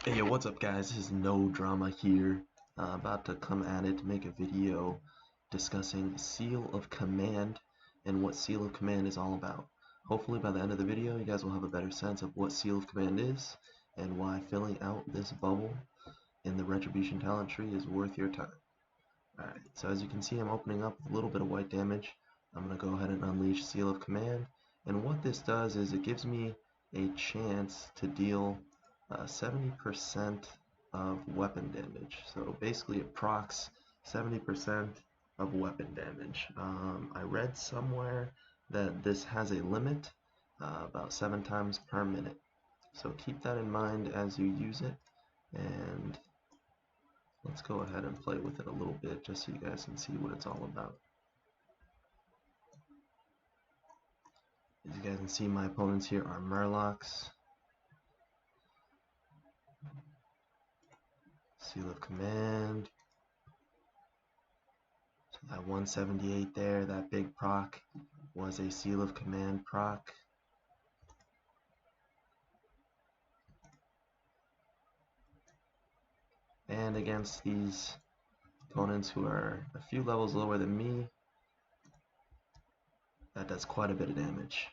Hey, yo, what's up, guys? This is NoDrama here. About to come at it, make a video discussing Seal of Command and what Seal of Command is all about. Hopefully by the end of the video, you guys will have a better sense of what Seal of Command is and why filling out this bubble in the Retribution talent tree is worth your time. Alright, so as you can see, I'm opening up with a little bit of white damage. I'm going to go ahead and unleash Seal of Command, and what this does is it gives me a chance to deal 70% of weapon damage. So basically it procs 70% of weapon damage. I read somewhere that this has a limit, about 7 times per minute. So keep that in mind as you use it, and let's go ahead and play with it a little bit just so you guys can see what it's all about. As you guys can see, my opponents here are Murlocs. Seal of Command. So that 178 there, that big proc, was a Seal of Command proc. And against these opponents who are a few levels lower than me, that does quite a bit of damage.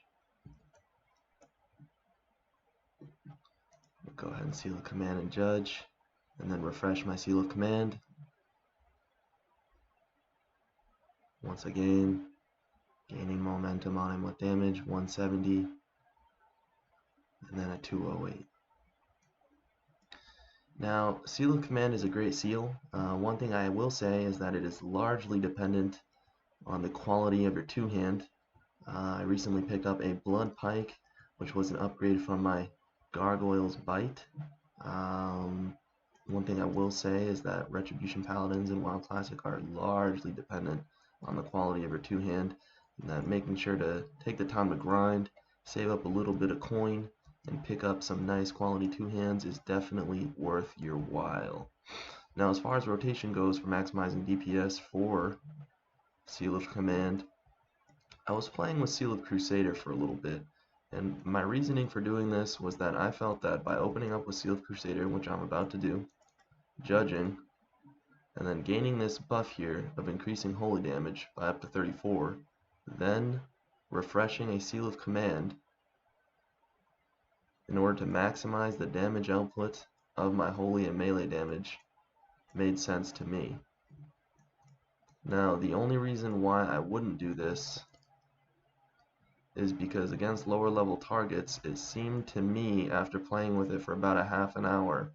We'll go ahead and Seal of Command and Judge, and then refresh my Seal of Command. Once again, gaining momentum on him with damage, 170, and then a 208. Now, Seal of Command is a great seal. One thing I will say is that it is largely dependent on the quality of your two-hand. I recently picked up a Blood Pike, which was an upgrade from my Gargoyle's Bite. One thing I will say is that Retribution Paladins in WoW Classic are largely dependent on the quality of your two-hand, and that making sure to take the time to grind, save up a little bit of coin, and pick up some nice quality two-hands is definitely worth your while. Now, as far as rotation goes for maximizing DPS for Seal of Command, I was playing with Seal of Crusader for a little bit, and my reasoning for doing this was that I felt that by opening up with Seal of Crusader, which I'm about to do, judging, and then gaining this buff here of increasing holy damage by up to 34, then refreshing a Seal of Command in order to maximize the damage output of my holy and melee damage made sense to me. Now, the only reason why I wouldn't do this is because against lower level targets, it seemed to me, after playing with it for about a half an hour,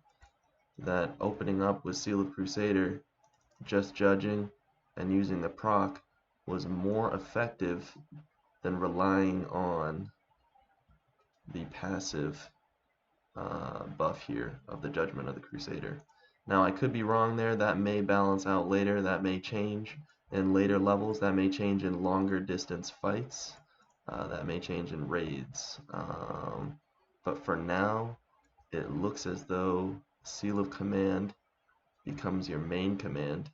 that opening up with Seal of Crusader, just judging and using the proc was more effective than relying on the passive buff here of the Judgment of the Crusader. Now, I could be wrong there. That may balance out later. That may change in later levels. That may change in longer distance fights. That may change in raids. But for now, it looks as though Seal of Command becomes your main command.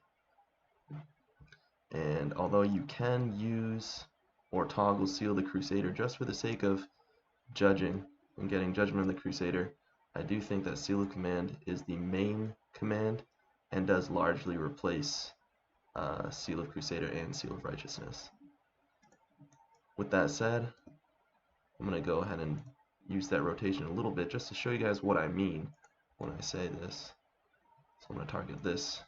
And although you can use or toggle Seal of the Crusader just for the sake of judging and getting Judgment of the Crusader, I do think that Seal of Command is the main command and does largely replace Seal of Crusader and Seal of Righteousness. With that said, I'm going to go ahead and use that rotation a little bit just to show you guys what I mean when I say this. So I'm going to target this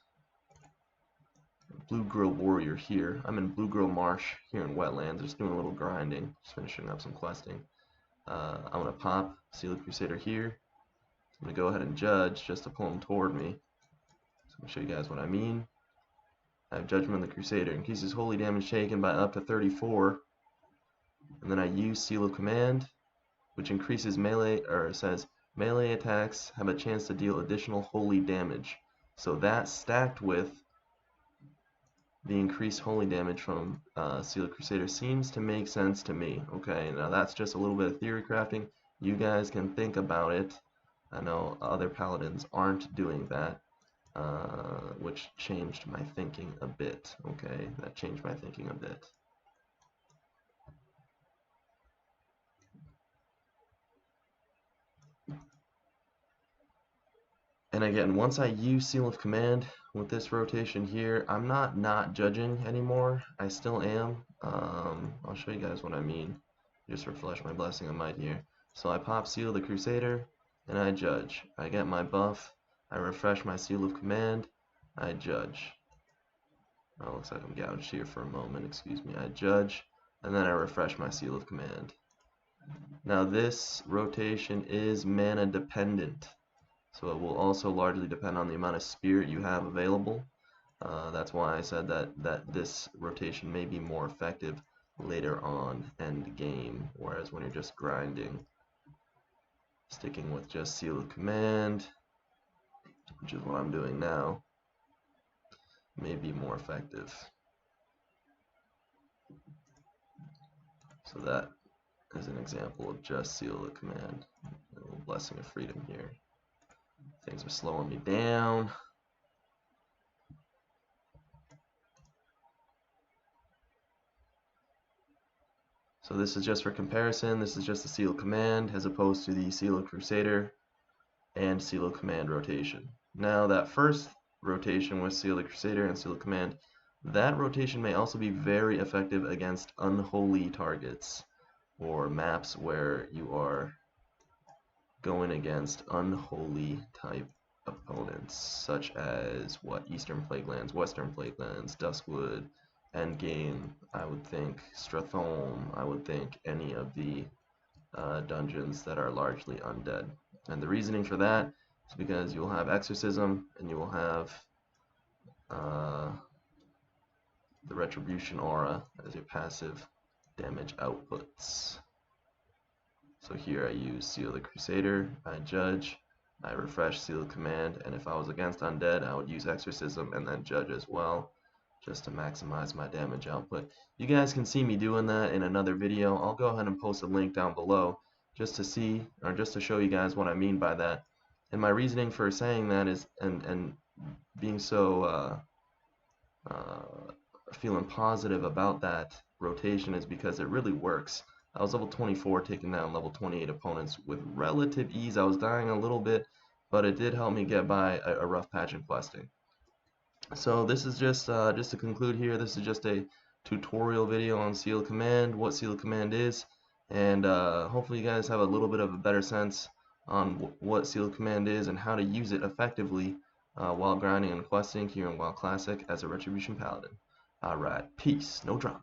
Blue Grill Warrior here. I'm in Blue Grill Marsh here in Wetlands, just doing a little grinding, just finishing up some questing. I'm going to pop Seal of Crusader here. I'm going to go ahead and judge just to pull him toward me. So I'm going to show you guys what I mean. I have Judgment of the Crusader. Increases holy damage taken by up to 34. And then I use Seal of Command, which increases melee, or says melee attacks have a chance to deal additional holy damage. So that stacked with the increased holy damage from Seal of Crusader seems to make sense to me. Okay, now that's just a little bit of theory crafting. You guys can think about it. I know other paladins aren't doing that, which changed my thinking a bit. Okay, that changed my thinking a bit. And again, once I use Seal of Command with this rotation here, I'm not judging anymore. I still am. I'll show you guys what I mean. Just refresh my blessing of might here. So I pop Seal of the Crusader, and I judge. I get my buff. I refresh my Seal of Command. I judge. Oh, looks like I'm gouged here for a moment. Excuse me. I judge, and then I refresh my Seal of Command. Now this rotation is mana dependent. So it will also largely depend on the amount of spirit you have available. That's why I said that this rotation may be more effective later on end game, whereas when you're just grinding, sticking with just Seal of Command, which is what I'm doing now, may be more effective. So that is an example of just Seal of Command. A little blessing of freedom here. Things are slowing me down. So this is just for comparison. This is just the Seal of Command as opposed to the Seal of Crusader and Seal of Command rotation. Now that first rotation with Seal of Crusader and Seal of Command, that rotation may also be very effective against unholy targets or maps where you are going against unholy type opponents, such as Eastern Plaguelands, Western Plaguelands, Duskwood, Endgame, I would think Strathome, I would think any of the dungeons that are largely undead. And the reasoning for that is because you will have Exorcism and you will have the Retribution Aura as your passive damage outputs. So here I use Seal of the Crusader, I judge, I refresh Seal of Command, and if I was against undead, I would use Exorcism and then judge as well, just to maximize my damage output. You guys can see me doing that in another video. I'll go ahead and post a link down below just to see, or just to show you guys what I mean by that. And my reasoning for saying that is, and being so feeling positive about that rotation is because it really works. I was level 24 taking down level 28 opponents with relative ease. I was dying a little bit, but it did help me get by a rough patch in questing. So this is just to conclude here, this is just a tutorial video on Seal of Command, what Seal of Command is, and hopefully you guys have a little bit of a better sense on what Seal of Command is and how to use it effectively while grinding and questing here in WoW Classic as a Retribution Paladin. Alright, peace, no drama.